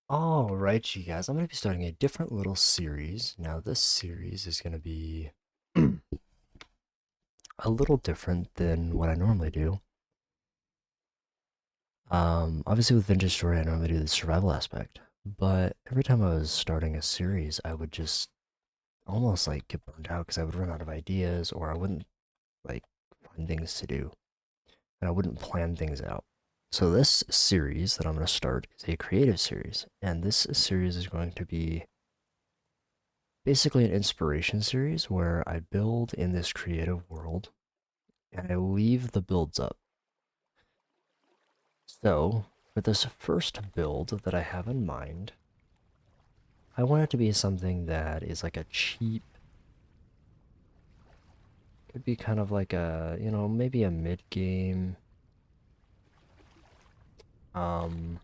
Alright, you guys, I'm going to be starting a different little series. Now, this series is going to be a little different than what I normally do. Obviously, with Vintage Story, I normally do the survival aspect, but every time I was starting a series, I would just almost like get burned out because I would run out of ideas or I wouldn't like find things to do and I wouldn't plan things out. So, this series that I'm going to start is a creative series, and this series is going to be basically an inspiration series where I build in this creative world and I leave the builds up. So, for this first build that I have in mind, I want it to be something that is like a cheap, could be kind of like a, maybe a mid game, um,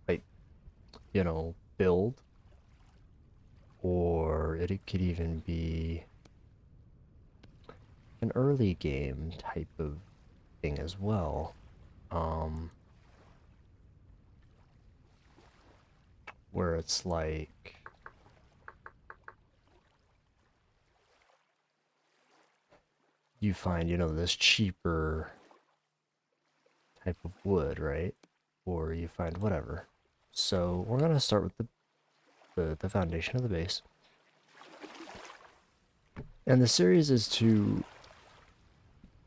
like, build, or it could even be an early game type of thing as well. Um, where it's like you find, this cheaper type of wood, right? Or you find whatever. So we're gonna start with the foundation of the base. And the series is to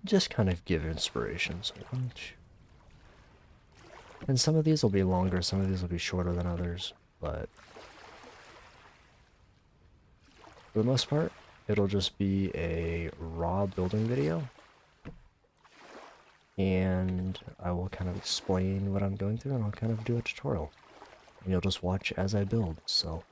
just kind of give inspiration. So one, two. And some of these will be longer, some of these will be shorter than others, but for the most part, it'll just be a raw building video. And I will kind of explain what I'm going through and I'll kind of do a tutorial. And you'll just watch as I build. So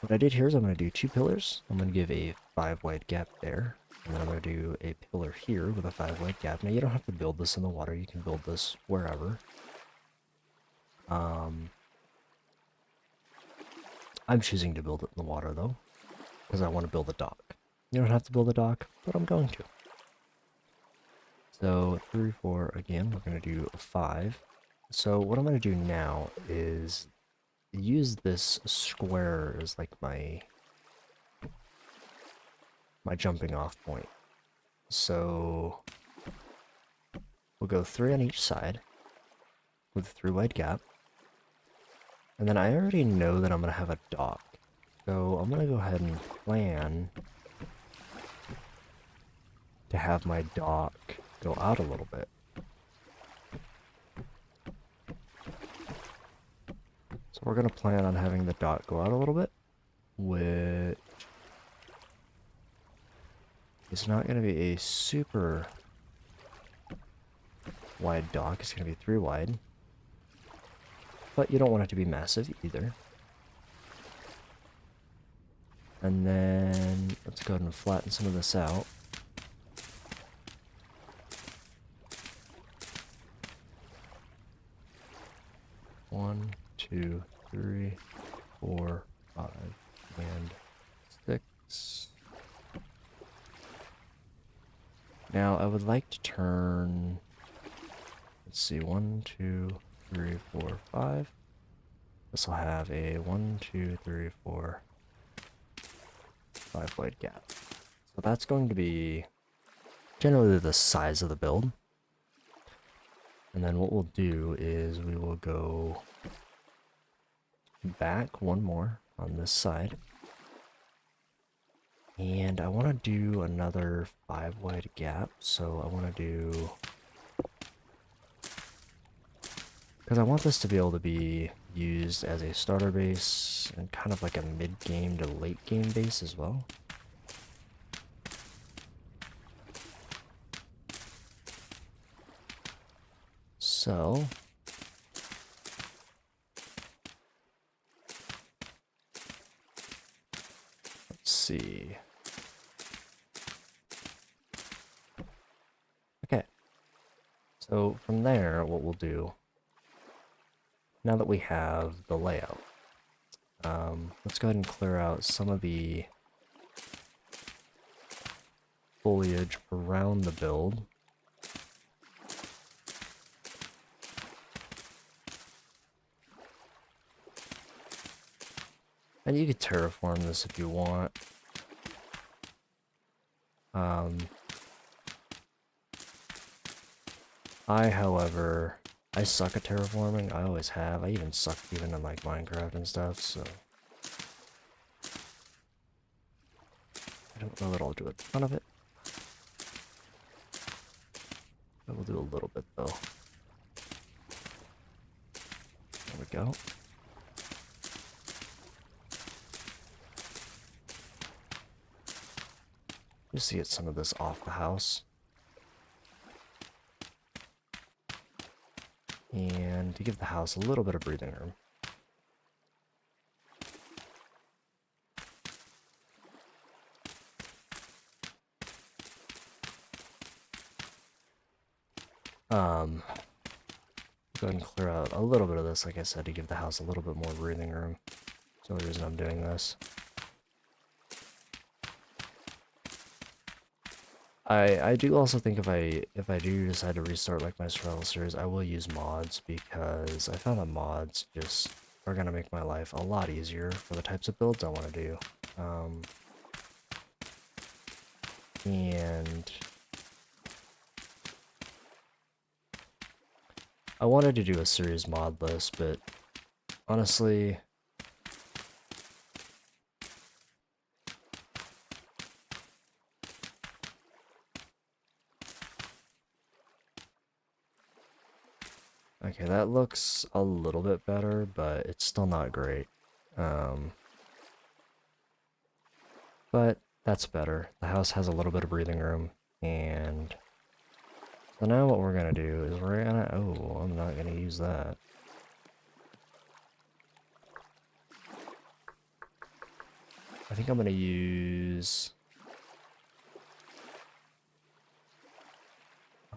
what I did here is I'm going to do 2 pillars. I'm going to give a 5 wide gap there. And then I'm going to do a pillar here with a 5 wide gap. Now you don't have to build this in the water. You can build this wherever. I'm choosing to build it in the water though, because I want to build a dock. You don't have to build a dock, but I'm going to. So 3, 4, again, we're going to do a 5. So what I'm going to do now is use this square as like my jumping off point. So we'll go 3 on each side with a 3 wide gap. And then I already know that I'm going to have a dock. So I'm going to go ahead and plan to have my dock go out a little bit. So we're going to plan on having the dock go out a little bit, which is not going to be a super wide dock. It's going to be 3 wide. But you don't want it to be massive either. And then let's go ahead and flatten some of this out. One, 2, 3, 4, 5, and 6. Now I would like to turn, let's see, 1, 2, 3, 4, 5. This will have a 1, 2, 3, 4, 5 wide gap. So that's going to be generally the size of the build. And then what we'll do is we will go back one more on this side. And I want to do another 5 wide gap. So I want to do, because I want this to be able to be used as a starter base and kind of like a mid-game to late-game base as well. So let's see. Okay. So from there, what we'll do, now that we have the layout, let's go ahead and clear out some of the foliage around the build. And you could terraform this if you want. However, I suck at terraforming. I always have. I even sucked even in like Minecraft and stuff, so I don't know that I'll do a ton of it. I will do a little bit though. There we go. Just to get some of this off the house. And to give the house a little bit of breathing room. Go ahead and clear out a little bit of this, like I said, to give the house a little bit more breathing room. That's the only reason I'm doing this. I do also think if I do decide to restart like my survival series, I will use mods because I found that mods just are gonna make my life a lot easier for the types of builds I want to do. And I wanted to do a series mod list, but honestly, okay, that looks a little bit better, but it's still not great. But that's better. The house has a little bit of breathing room, and so now what we're gonna do is we're gonna, oh, I'm not gonna use that. I think I'm gonna use,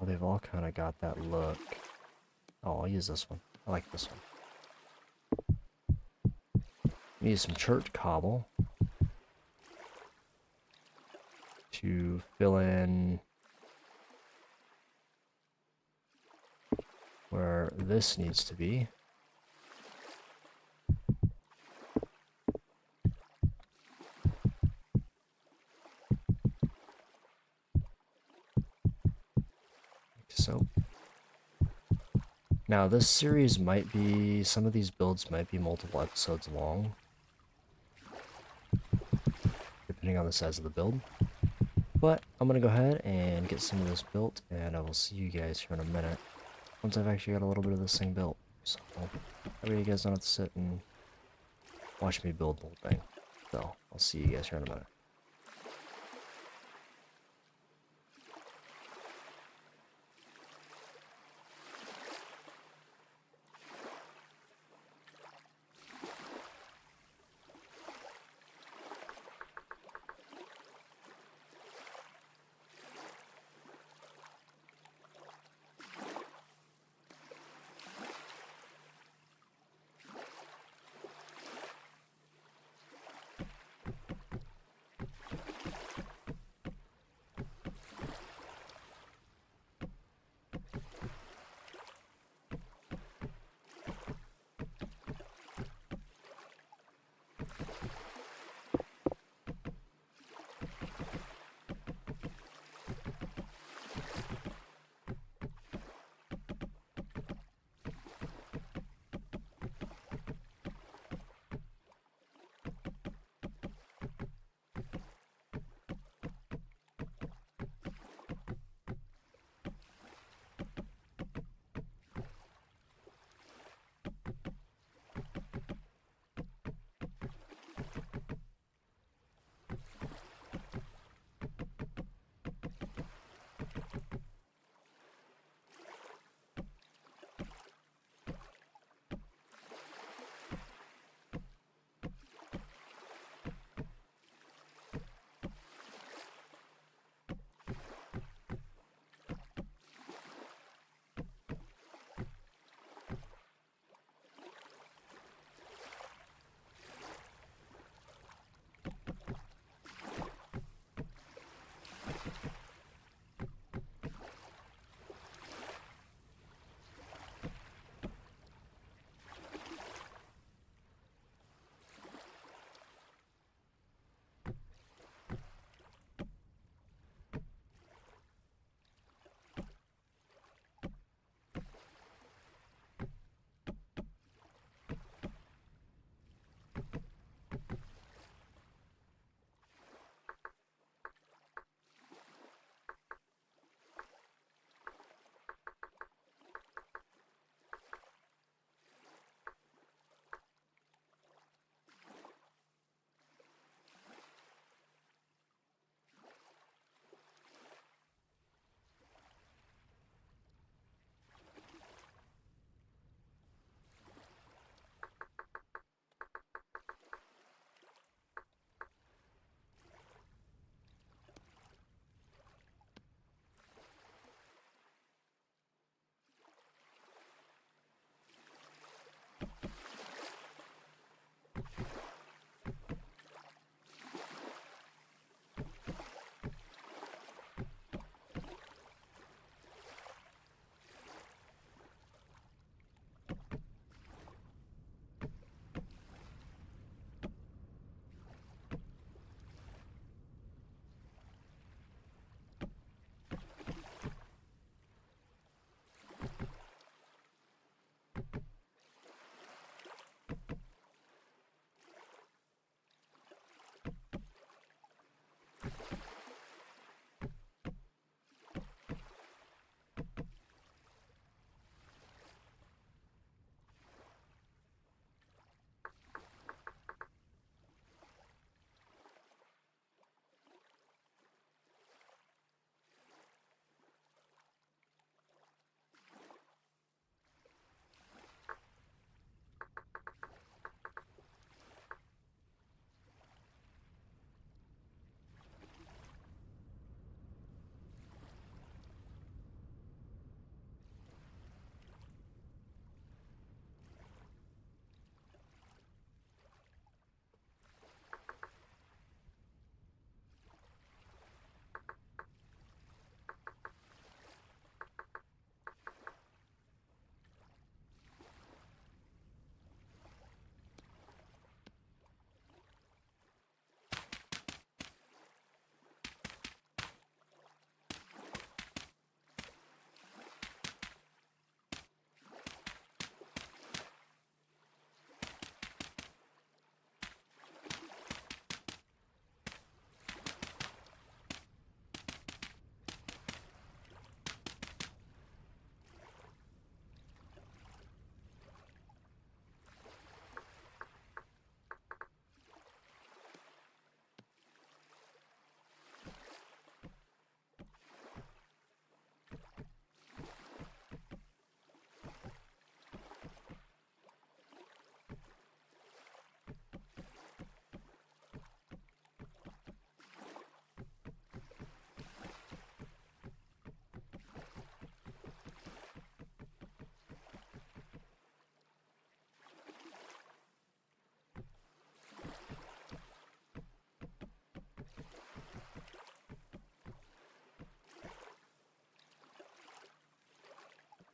oh, they've all kind of got that look. Oh, I'll use this one. I like this one. Use some church cobble to fill in where this needs to be. Like so. Now this series might be, some of these builds might be multiple episodes long, depending on the size of the build. But I'm gonna go ahead and get some of this built, and I will see you guys here in a minute once I've actually got a little bit of this thing built. So that way you guys don't have to sit and watch me build the whole thing. So I'll see you guys here in a minute.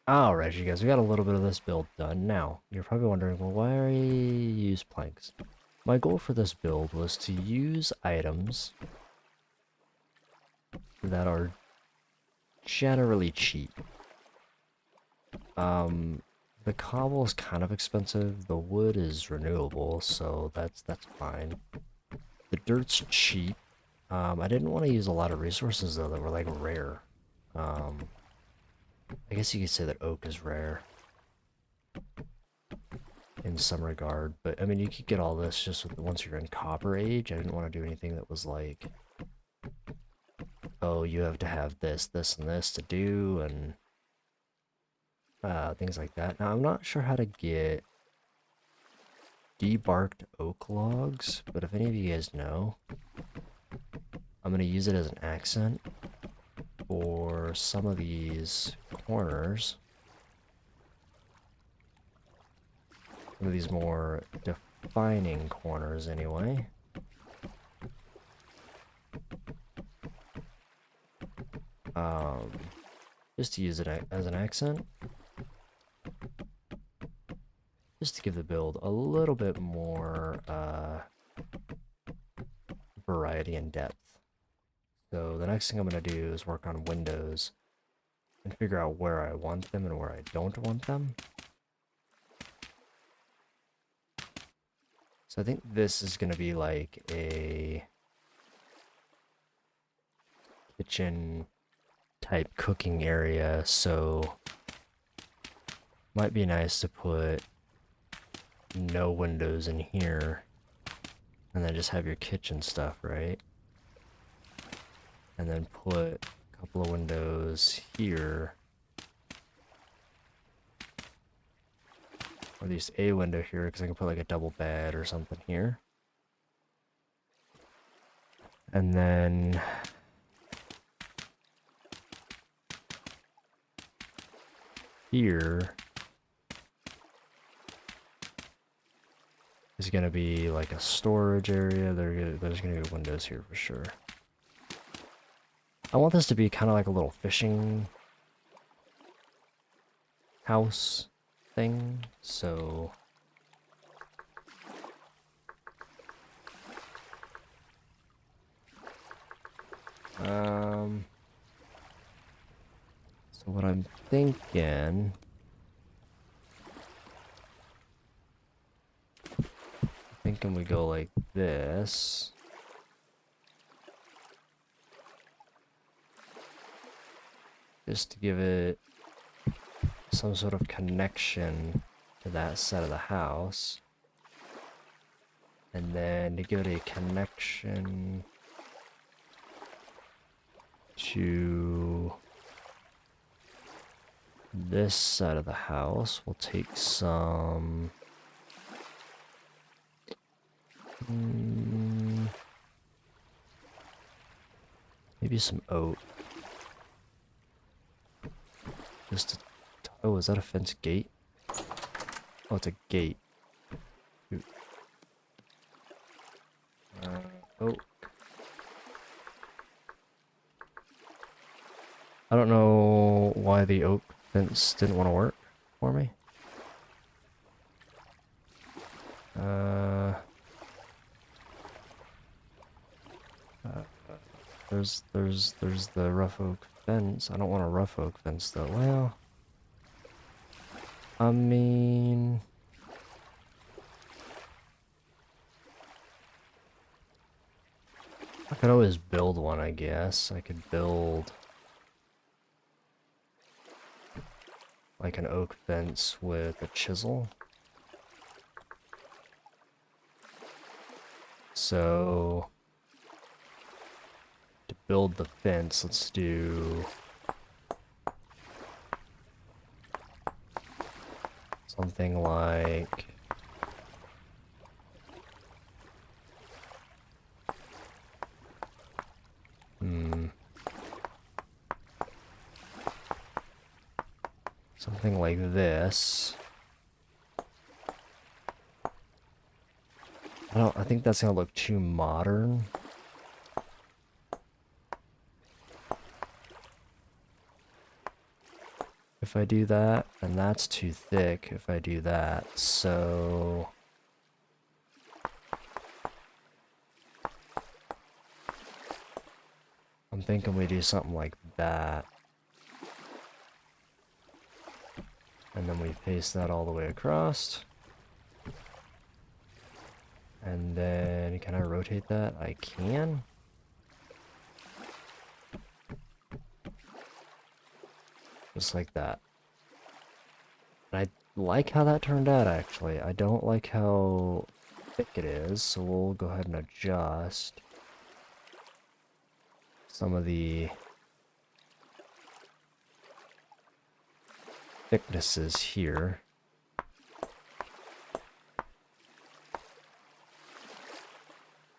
Alright, you guys, we got a little bit of this build done. Now, you're probably wondering, well, why are you use planks? My goal for this build was to use items that are generally cheap. The cobble is kind of expensive. The wood is renewable, so that's fine. The dirt's cheap. I didn't want to use a lot of resources though that were like rare. I guess you could say that oak is rare in some regard, but I mean you could get all this just once you're in Copper Age. I didn't want to do anything that was like, oh, you have to have this, this, and this to do, and things like that. Now I'm not sure how to get debarked oak logs, but if any of you guys know, I'm gonna use it as an accent for some of these corners. Some of these more defining corners, anyway. Just to use it as an accent. Just to give the build a little bit more variety and depth. So the next thing I'm going to do is work on windows and figure out where I want them and where I don't want them. So I think this is going to be like a kitchen type cooking area, so might be nice to put no windows in here and then just have your kitchen stuff, right? And then put a couple of windows here, or at least a window here, because I can put like a double bed or something here. And then here is going to be like a storage area. There's going to be windows here for sure. I want this to be kind of like a little fishing house thing, so so what I'm thinking we go like this. Just to give it some sort of connection to that side of the house. And then to give it a connection to this side of the house, we'll take some maybe some oak. Just to, oh, is that a fence gate? Oh, it's a gate. Oak. I don't know why the oak fence didn't want to work for me. There's the rough oak fence. I don't want a rough oak fence though. Well, I mean, I could always build one, I guess. I could build like an oak fence with a chisel. So to build the fence, let's do something like something like this. I think that's gonna look too modern. if I do that, and that's too thick if I do that, so... I'm thinking we do something like that. And then we paste that all the way across. And then, can I rotate that? I can. Just like that. And I like how that turned out, actually. I don't like how thick it is, so we'll go ahead and adjust some of the thicknesses here.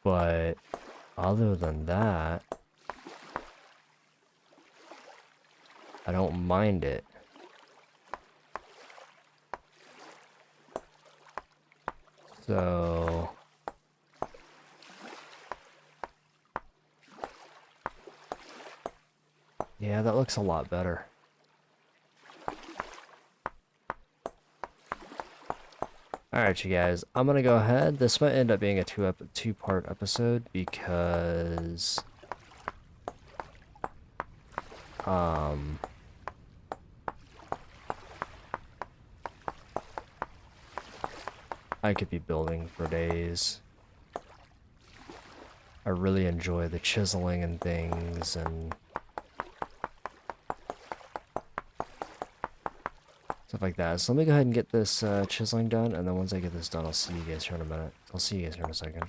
But other than that, I don't mind it. So yeah, that looks a lot better. Alright, you guys, I'm gonna go ahead. This might end up being a two-part episode because I could be building for days. I really enjoy the chiseling and things and stuff like that. So let me go ahead and get this chiseling done, and then once I get this done, I'll see you guys here in a minute. I'll see you guys here in a second.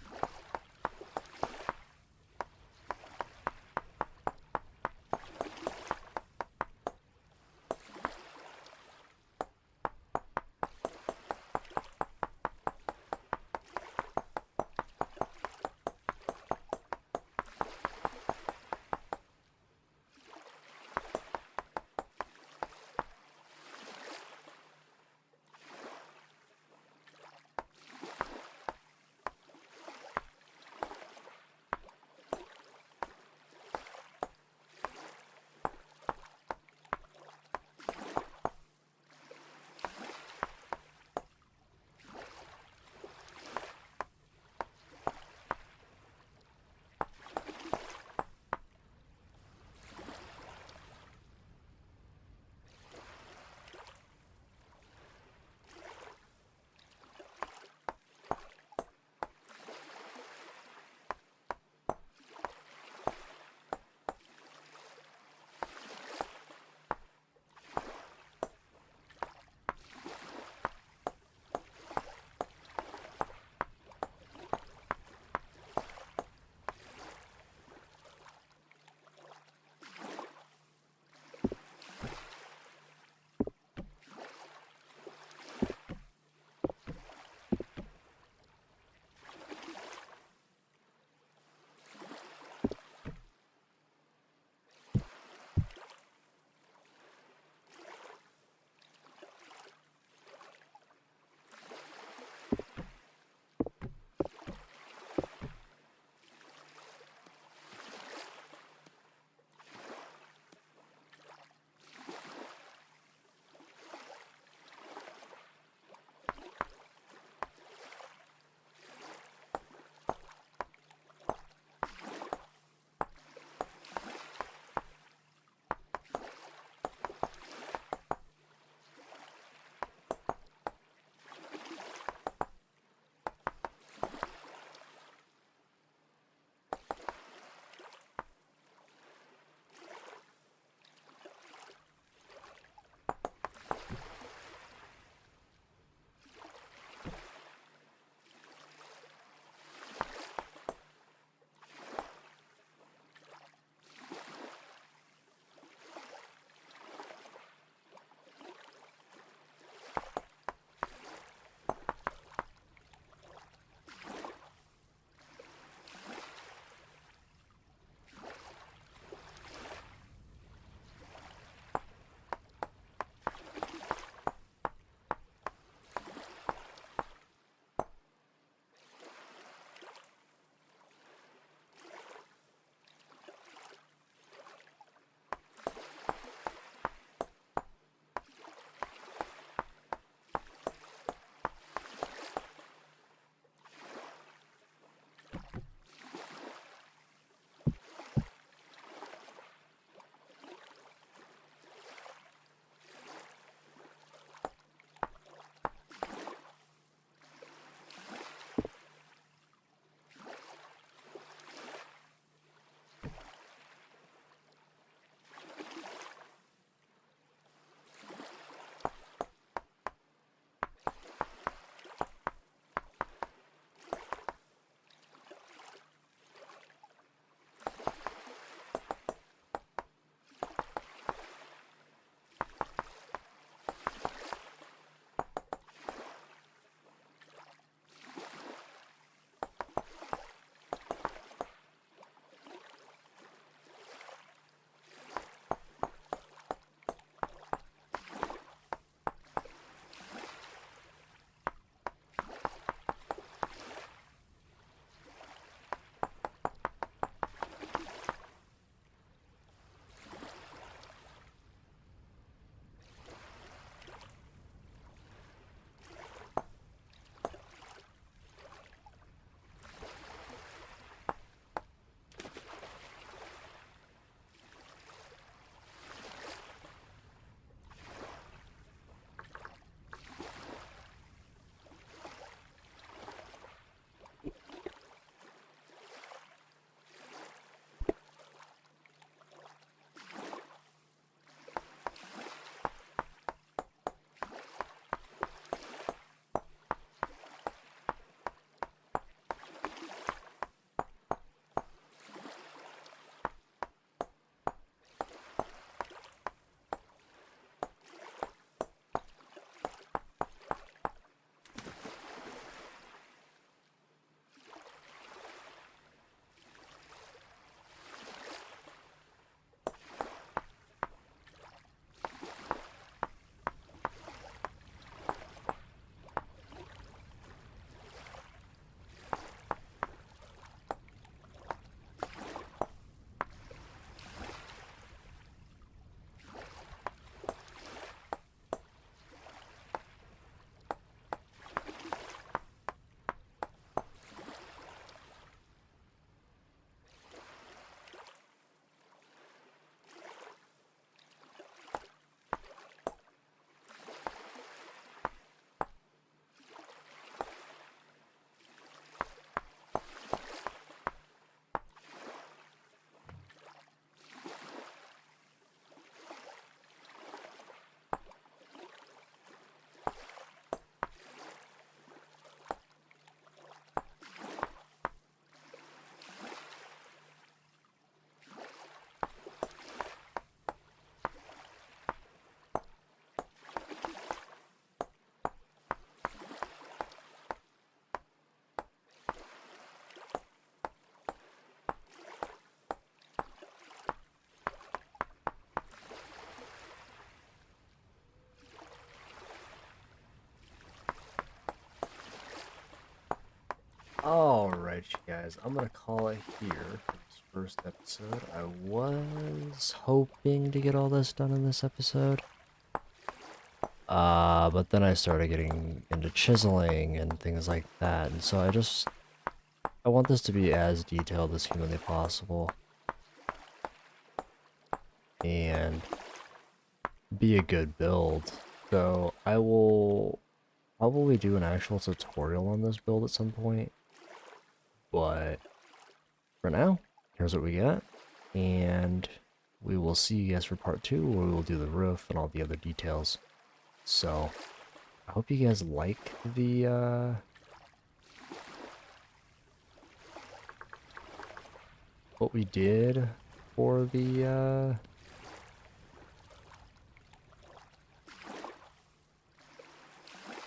Alright, you guys, I'm gonna call it here for this first episode. I was hoping to get all this done in this episode. But then I started getting into chiseling and things like that, and so I want this to be as detailed as humanly possible. And be a good build. So I will probably do an actual tutorial on this build at some point. But for now, here's what we got. And we will see you guys for part 2, where we will do the roof and all the other details. So I hope you guys like the what we did for the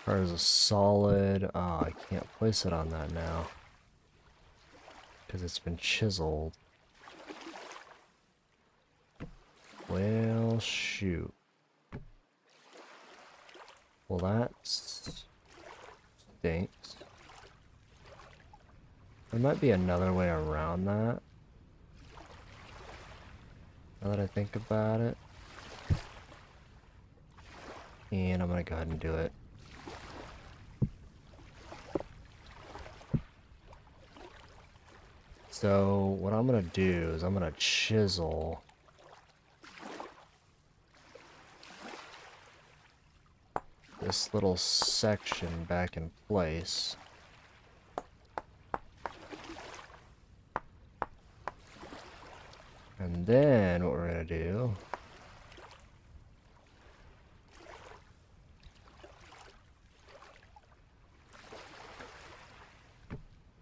there's a solid, I can't place it on that now because it's been chiseled. Well, shoot. Well, that stinks. There might be another way around that, now that I think about it. And I'm gonna go ahead and do it. So what I'm gonna do is I'm gonna chisel this little section back in place. And then what we're gonna do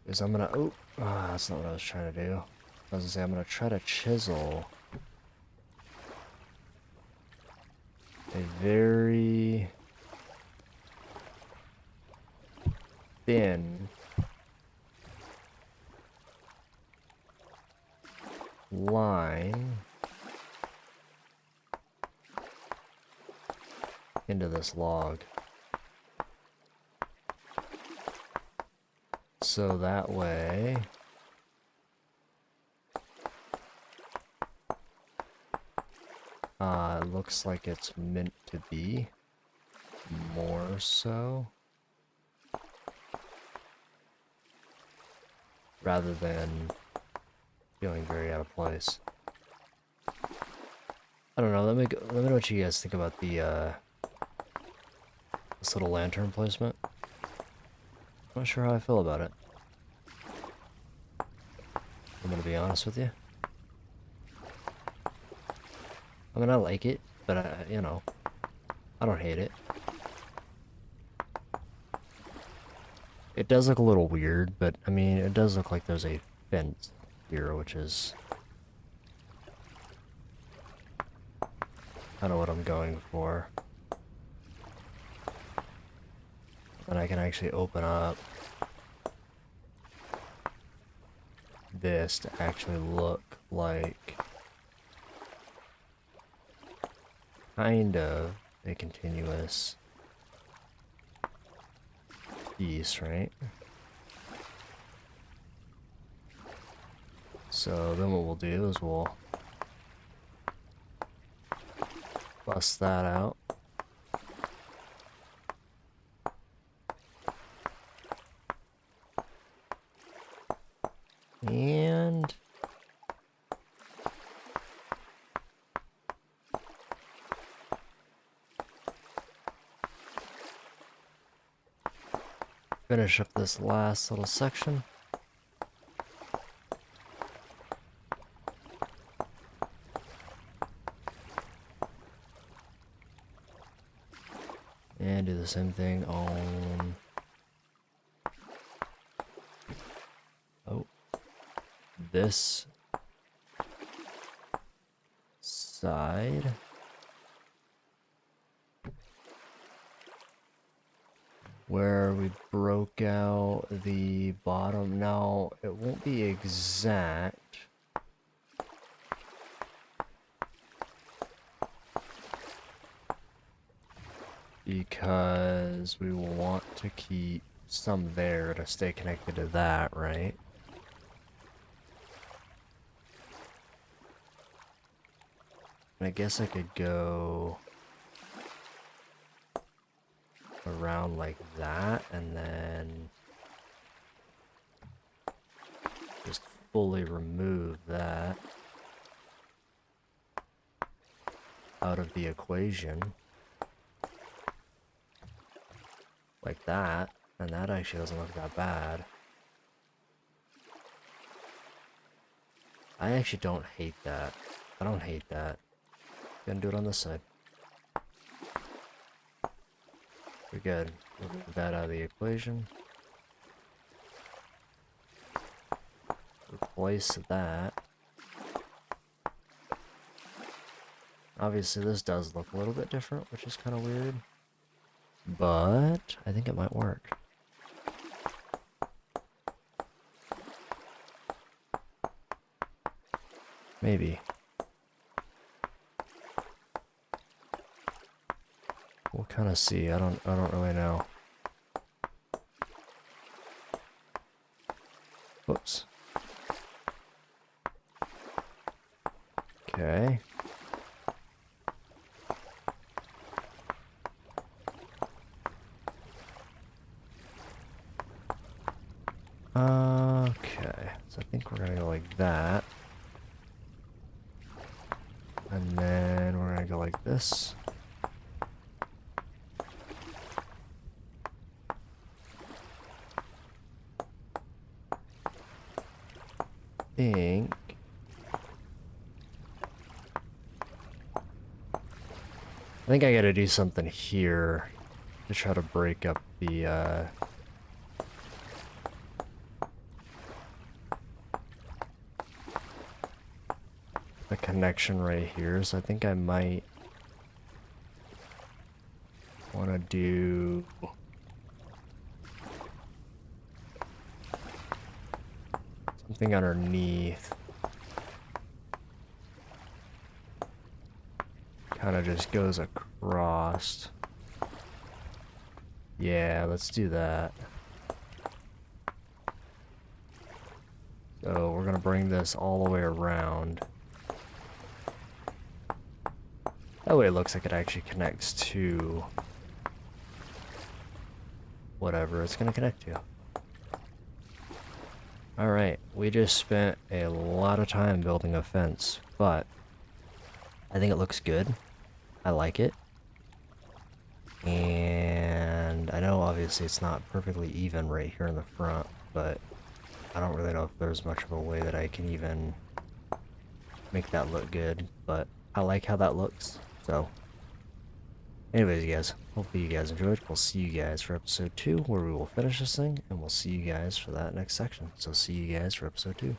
is I'm gonna, that's not what I was trying to do. I was gonna say I'm gonna try to chisel a very thin line into this log. So that way it looks like it's meant to be, more so, rather than feeling very out of place. I don't know, let me know what you guys think about the this little lantern placement. I'm not sure how I feel about it. I'm gonna be honest with you. I mean, I like it, but you know, I don't hate it. It does look a little weird, but I mean, it does look like there's a fence here, which is kind of what I'm going for. And I can actually open up this to actually look like kind of a continuous piece, right? So then what we'll do is we'll bust that out. And finish up this last little section. And do the same thing on this side. Where we broke out the bottom. Now, it won't be exact. Because we will want to keep some there to stay connected to that, right? And I guess I could go around like that and then just fully remove that out of the equation. Like that. And that actually doesn't look that bad. I actually don't hate that. I don't hate that. Gonna do it on this side. We're good. We'll get that out of the equation. Replace that. Obviously this does look a little bit different, which is kind of weird. But I think it might work. Maybe. We'll kind of see. I don't really know. Whoops. Okay. Okay. So I think we're gonna go like that. And then we're gonna go like this. I think I gotta do something here to try to break up the connection right here. So I think I might want to do something underneath. Kind of just goes across. Yeah, let's do that. So we're gonna bring this all the way around. That way it looks like it actually connects to whatever it's gonna connect to. Alright, we just spent a lot of time building a fence, but I think it looks good. I like it. And I know obviously it's not perfectly even right here in the front, but I don't really know if there's much of a way that I can even make that look good, but I like how that looks. So anyways, guys, hopefully you guys enjoyed. We'll see you guys for episode 2, where we will finish this thing, and we'll see you guys for that next section. So see you guys for episode 2.